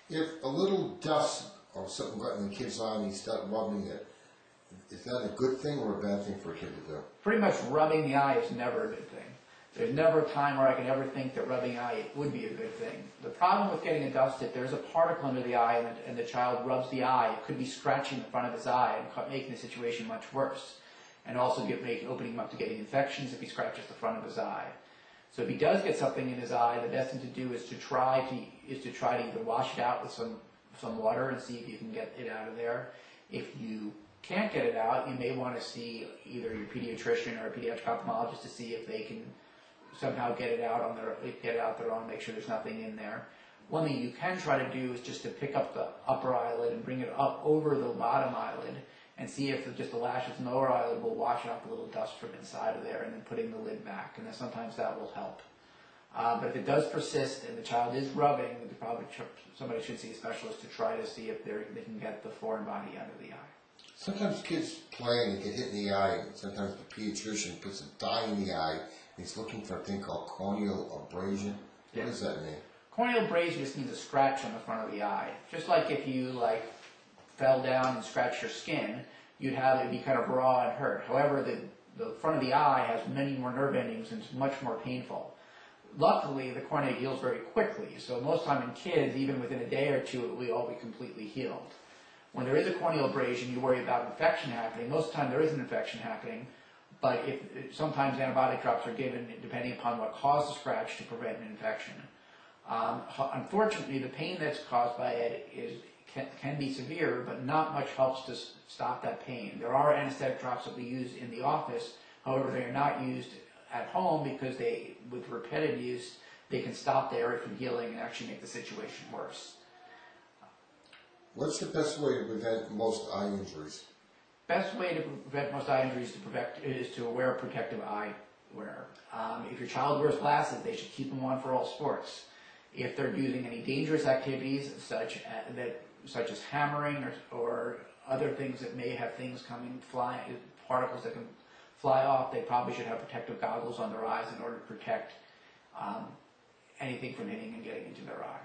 If a little dust or something got in the kid's eye and he started rubbing it, is that a good thing or a bad thing for a kid to do? Pretty much rubbing the eye is never a good thing. There's never a time where I could ever think that rubbing the eye would be a good thing. The problem with getting a dust, if there's a particle under the eye and the child rubs the eye, it could be scratching the front of his eye and making the situation much worse. And also opening him up to getting infections if he scratches the front of his eye. So if he does get something in his eye, the best thing to do is to try to either wash it out with some water and see if you can get it out of there. If you can't get it out, you may want to see either your pediatrician or a pediatric ophthalmologist to see if they can somehow get it out on their own, make sure there's nothing in there. One thing you can try to do is just to pick up the upper eyelid and bring it up over the bottom eyelid and see if just the lashes and lower eyelid will wash out the little dust from inside of there, and then putting the lid back, and then sometimes that will help. But if it does persist and the child is rubbing, somebody should see a specialist to try to see if they can get the foreign body out of the eye. Sometimes kids play and get hit in the eye, and sometimes the pediatrician puts a dye in the eye, and he's looking for a thing called corneal abrasion. What does that mean? Corneal abrasion just means a scratch on the front of the eye. Just like if you fell down and scratched your skin, it'd be kind of raw and hurt. However, the front of the eye has many more nerve endings and it's much more painful. Luckily, the cornea heals very quickly, so most time in kids, even within a day or two, it will all be completely healed. When there is a corneal abrasion, you worry about infection happening. Most of the time there is an infection happening, but sometimes antibiotic drops are given depending upon what caused the scratch to prevent an infection. Unfortunately, the pain that's caused by it can be severe, but not much helps to stop that pain. There are anesthetic drops that we use in the office. However, they are not used at home because with repeated use, they can stop the area from healing and actually make the situation worse. What's the best way to prevent most eye injuries? Best way to prevent most eye injuries is to wear protective eyewear. If your child wears glasses, they should keep them on for all sports. If they're using any dangerous activities such as hammering or other things that may have particles that can fly off, they probably should have protective goggles on their eyes in order to protect anything from hitting and getting into their eye.